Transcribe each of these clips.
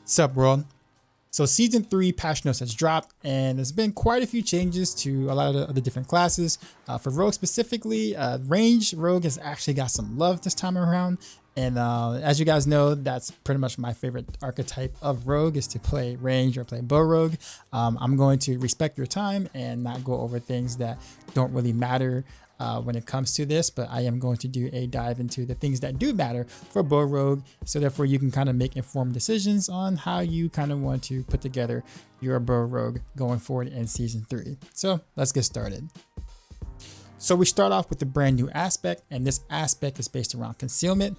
Sup world. So season 3 patch notes has dropped, and there's been quite a few changes to a lot of the different classes. For rogue specifically, range rogue has actually got some love this time around. And as you guys know, that's pretty much my favorite archetype of rogue, is to play range or play bow rogue. I'm going to respect your time and not go over things that don't really matter when it comes to this, but I am going to do a dive into the things that do matter for bow rogue, so therefore you can kind of make informed decisions on how you kind of want to put together your bow rogue going forward in season 3. So let's get started. So we start off with the brand new aspect, and this aspect is based around concealment.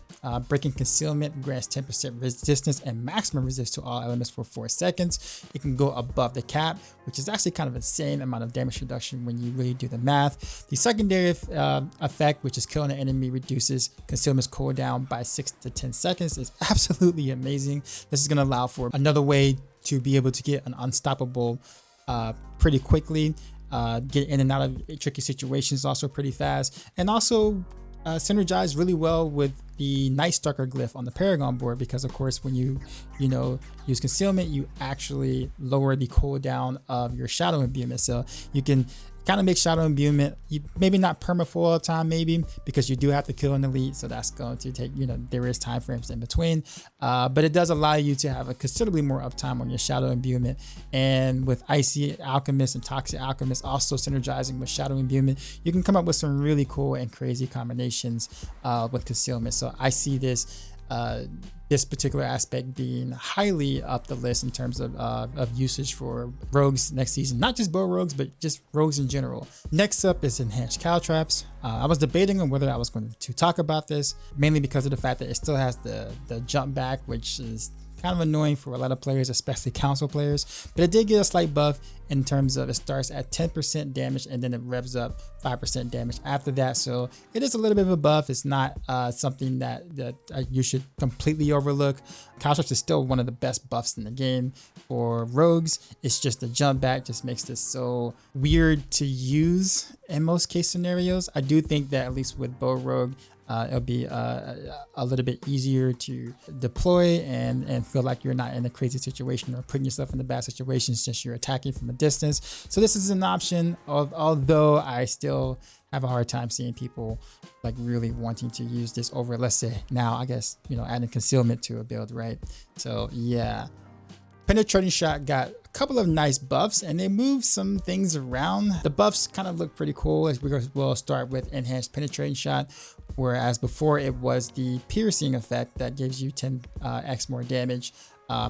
Breaking concealment grants 10% resistance and maximum resist to all elements for 4 seconds. It can go above the cap, which is actually kind of insane amount of damage reduction when you really do the math. The secondary effect, which is killing an enemy, reduces concealment's cooldown by 6 to 10 seconds. Is absolutely amazing. This is going to allow for another way to be able to get an unstoppable pretty quickly. Get in and out of tricky situations also pretty fast, and also synergize really well with the Night Stalker glyph on the Paragon board, because of course when you use concealment, you actually lower the cooldown of your shadow imbuement. So you can kind of make shadow imbuement, maybe not perma full all the time, maybe, because you do have to kill an elite, so that's going to take, there is time frames in between, but it does allow you to have a considerably more uptime on your shadow imbuement. And with Icy Alchemist and Toxic Alchemist also synergizing with shadow imbuement, you can come up with some really cool and crazy combinations with concealment. So I see this particular aspect being highly up the list in terms of usage for rogues next season, not just bow rogues, but just rogues in general. Next up is enhanced caltrops. I was debating on whether I was going to talk about this, mainly because of the fact that it still has the jump back, which is kind of annoying for a lot of players, especially council players, but it did get a slight buff in terms of it starts at 10% damage and then it revs up 5% damage after that. So it is a little bit of a buff. It's not something that you should completely overlook. Caltrops is still one of the best buffs in the game for rogues. It's just the jump back just makes this so weird to use in most case scenarios. I do think that at least with bow rogue, it'll be a little bit easier to deploy and feel like you're not in a crazy situation or putting yourself in a bad situation since you're attacking from a distance. So this is an option, although I still have a hard time seeing people like really wanting to use this over, let's say now, I guess, adding concealment to a build, right? So yeah. Penetrating shot got a couple of nice buffs, and they moved some things around. The buffs kind of look pretty cool, as we'll start with enhanced penetrating shot, whereas before it was the piercing effect that gives you 10x more damage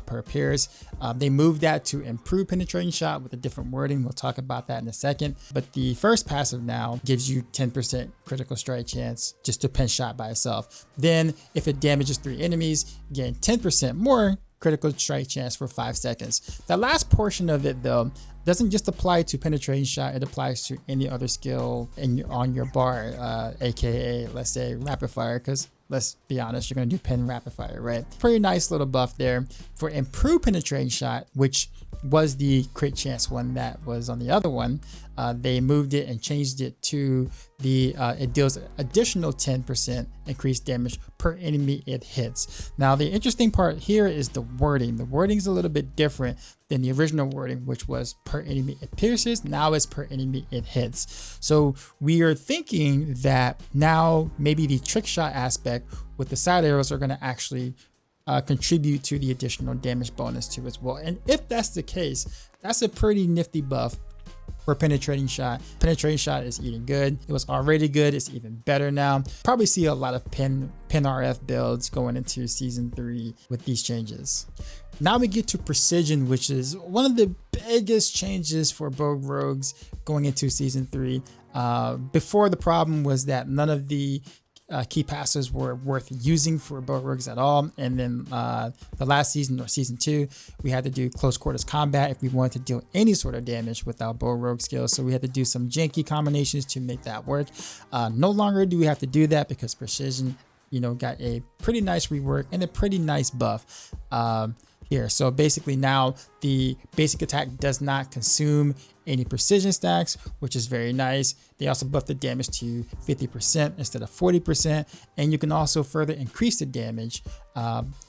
per pierce. They moved that to improve penetrating shot with a different wording. We'll talk about that in a second. But the first passive now gives you 10% critical strike chance just to pen shot by itself. Then if it damages 3 enemies, gain 10% more critical strike chance for 5 seconds. The last portion of it though doesn't just apply to penetrating shot, it applies to any other skill on your bar, aka let's say rapid fire, because let's be honest, you're going to do pen rapid fire, right? Pretty nice little buff there. For improved penetrating shot, which was the crit chance one that was on the other one, they moved it and changed it to the it deals additional 10% increased damage per enemy it hits. Now the interesting part here is the wording. The wording is a little bit different than the original wording, which was per enemy it pierces. Now it's per enemy it hits. So we are thinking that now maybe the trick shot aspect with the side arrows are going to actually contribute to the additional damage bonus too as well. And if that's the case, that's a pretty nifty buff for penetrating shot. Penetrating shot is eating good. It was already good. It's even better now. Probably see a lot of pen RF builds going into season 3 with these changes. Now we get to precision, which is one of the biggest changes for bow rogues going into season 3. Before, the problem was that none of the key passes were worth using for bow rogues at all. And then the last season, or season 2, we had to do close quarters combat if we wanted to deal any sort of damage with our bow rogue skills. So we had to do some janky combinations to make that work. No longer do we have to do that, because precision got a pretty nice rework and a pretty nice buff. here. So basically now the basic attack does not consume any precision stacks, which is very nice. They also buff the damage to 50% instead of 40%, and you can also further increase the damage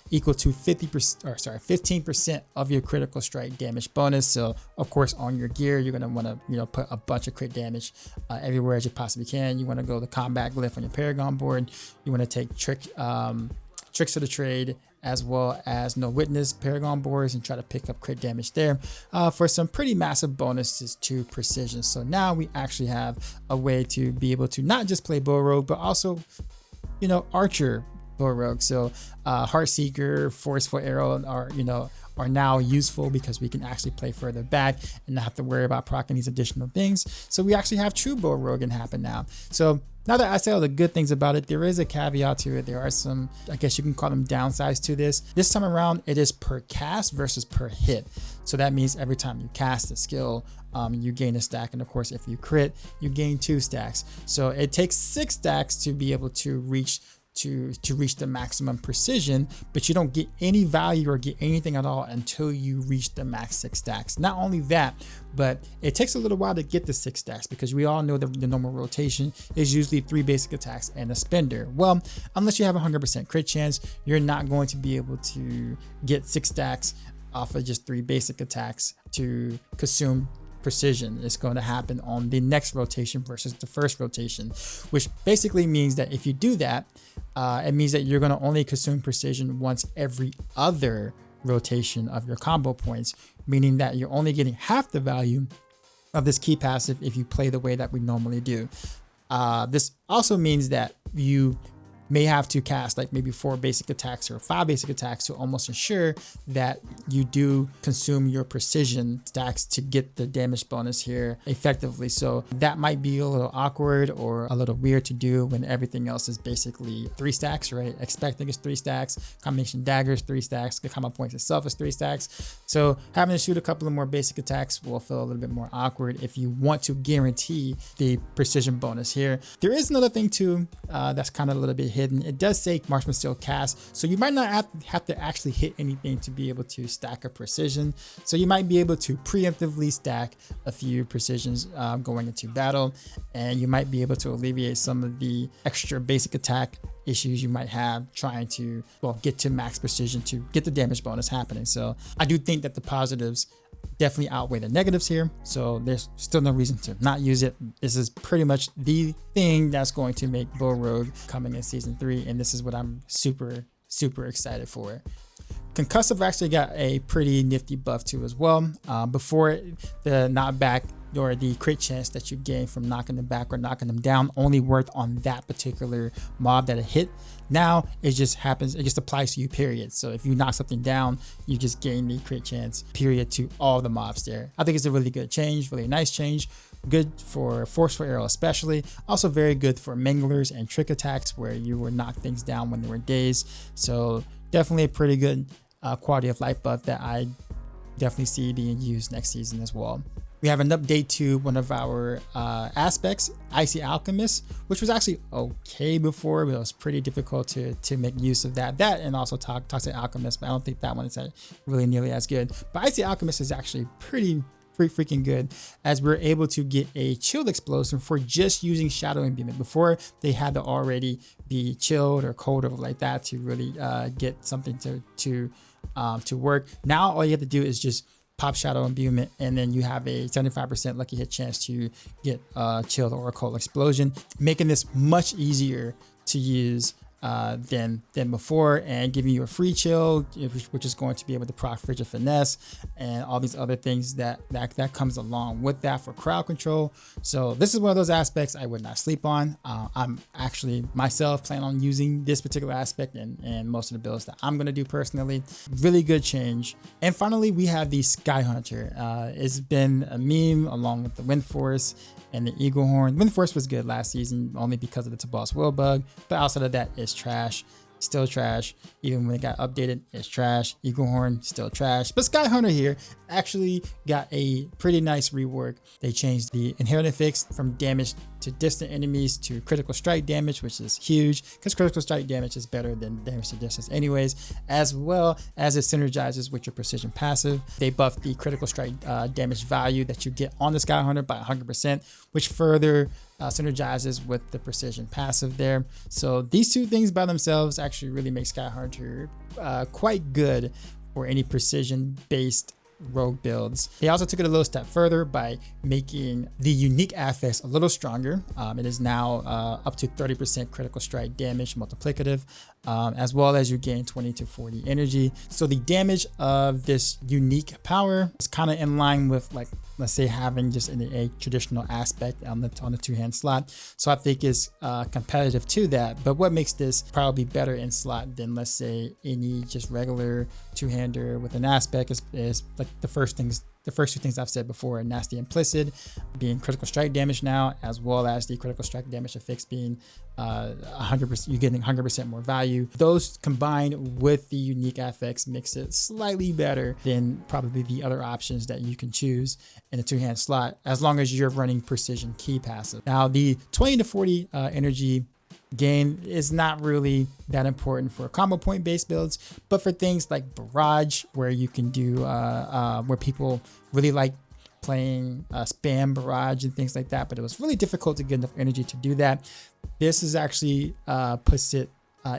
equal to 15% of your critical strike damage bonus. So of course on your gear you're going to want to put a bunch of crit damage everywhere as you possibly can. You want to go the combat glyph on your Paragon board. You want to take tricks of the trade as well as no witness Paragon boards and try to pick up crit damage there for some pretty massive bonuses to precision. So now we actually have a way to be able to not just play bow rogue, but also archer bow rogue. So Heartseeker, forceful arrow are now useful because we can actually play further back and not have to worry about proccing these additional things. So we actually have true bow rogue and happen now. So now that I say all the good things about it, there is a caveat to it. There are some, I guess you can call them downsides to this. This time around, it is per cast versus per hit. So that means every time you cast a skill, you gain a stack. And of course, if you crit, you gain 2 stacks. So it takes 6 stacks to be able to reach the maximum precision, but you don't get any value or get anything at all until you reach the max 6 stacks. Not only that, but it takes a little while to get the 6 stacks because we all know that the normal rotation is usually 3 basic attacks and a spender. Well, unless you have 100% crit chance, you're not going to be able to get 6 stacks off of just 3 basic attacks to consume precision. Is going to happen on the next rotation versus the first rotation, which basically means that if you do that, it means that you're going to only consume precision once every other rotation of your combo points, meaning that you're only getting half the value of this key passive if you play the way that we normally do. This also means that you may have to cast like maybe 4 basic attacks or 5 basic attacks to almost ensure that you do consume your precision stacks to get the damage bonus here effectively. So that might be a little awkward or a little weird to do when everything else is basically 3 stacks, right? Expecting is 3 stacks, combination daggers 3 stacks, the combo points itself is 3 stacks. So having to shoot a couple of more basic attacks will feel a little bit more awkward if you want to guarantee the precision bonus here. There is another thing too that's kind of a little bit hidden. It does say Marksman Steel cast, so you might not have to actually hit anything to be able to stack a precision. So you might be able to preemptively stack a few precisions going into battle, and you might be able to alleviate some of the extra basic attack issues you might have trying to get to max precision to get the damage bonus happening. So I do think that the positives definitely outweigh the negatives here, so there's still no reason to not use it. This is pretty much the thing that's going to make bow rogue coming in season 3, and this is what I'm super excited for. Concussive actually got a pretty nifty buff too as well. Before, the knockback or the crit chance that you gain from knocking them back or knocking them down only worked on that particular mob that it hit. Now it just happens, it just applies to you, period. So if you knock something down, you just gain the crit chance, period, to all the mobs there. I think it's a really good change, really nice change. Good for forceful arrow especially. Also very good for manglers and trick attacks where you would knock things down when they were dazed. So definitely a pretty good quality of life buff that I definitely see being used next season as well. We have an update to one of our aspects, Icy Alchemist, which was actually okay before, but it was pretty difficult to make use of that. That and also Toxic Alchemist, but I don't think that one is really nearly as good. But Icy Alchemist is actually pretty freaking good, as we're able to get a chilled explosion for just using Shadow Imbuement. Before, they had to already be chilled or cold or like that to really get something to work. Now all you have to do is just pop Shadow Imbuement, and then you have a 75% lucky hit chance to get chilled or a cold explosion, making this much easier to use than before, and giving you a free chill, which is going to be able to proc Frigid Finesse and all these other things that comes along with that for crowd control. So this is one of those aspects I would not sleep on. I'm actually myself planning on using this particular aspect and most of the builds that I'm going to do personally. Really good change. And finally, we have the Skyhunter. It's been a meme along with the Wind Force and the Eagle Horn. Wind Force was good last season only because of the Tabos Will bug, but outside of that, it's trash. Still trash. Even when it got updated, it's trash. Eagle Horn, still trash. But Skyhunter here actually got a pretty nice rework. They changed the inherent fix from damage to distant enemies to critical strike damage, which is huge because critical strike damage is better than damage to distance anyways, as well as it synergizes with your precision passive. They buff the critical strike damage value that you get on the Skyhunter by 100%, which further synergizes with the precision passive there. So these two things by themselves actually really make Skyhunter quite good for any precision based rogue builds. They also took it a little step further by making the unique affix a little stronger. It is now up to 30% critical strike damage multiplicative, as well as you gain 20 to 40 energy. So the damage of this unique power is kind of in line with, like, let's say having just a traditional aspect on the two-hand slot. So I think it's competitive to that. But what makes this probably better in slot than, let's say, any just regular two-hander with an aspect is like the first two things I've said before, and that's the implicit being critical strike damage now, as well as the critical strike damage affix being 100%, you're getting 100% more value. Those combined with the unique affix makes it slightly better than probably the other options that you can choose in a two-hand slot, as long as you're running precision key passive. Now the 20 to 40 energy gain is not really that important for combo point based builds, but for things like Barrage, where you can do where people really like playing spam Barrage and things like that, but it was really difficult to get enough energy to do that. This is actually puts it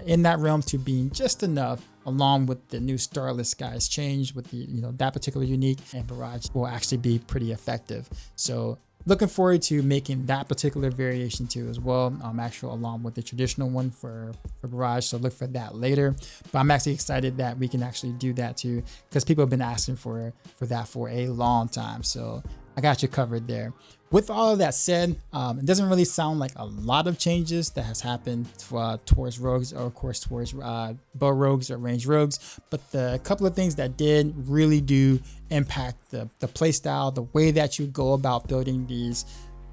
in that realm to being just enough, along with the new Starless Skies change with the that particular unique, and Barrage will actually be pretty effective. So looking forward to making that particular variation too as well, actually along with the traditional one for Barrage, so look for that later. But I'm actually excited that we can actually do that too, because people have been asking for that for a long time, so I got you covered there. With all of that said, it doesn't really sound like a lot of changes that has happened towards rogues, or of course towards bow rogues or range rogues, but the couple of things that did really do impact the playstyle, the way that you go about building these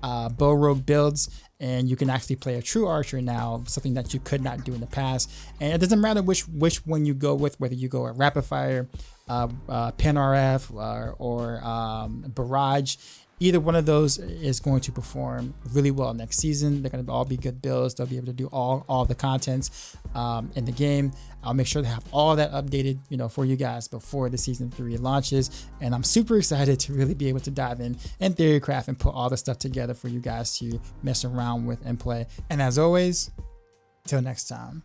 bow rogue builds. And you can actually play a true archer now, something that you could not do in the past. And it doesn't matter which one you go with, whether you go at rapid fire, pen RF, or Barrage. Either one of those is going to perform really well next season. They're going to all be good builds. They'll be able to do all the contents in the game. I'll make sure to have all that updated, for you guys before the season 3 launches. And I'm super excited to really be able to dive in Theorycraft and put all the stuff together for you guys to mess around with and play. And as always, till next time.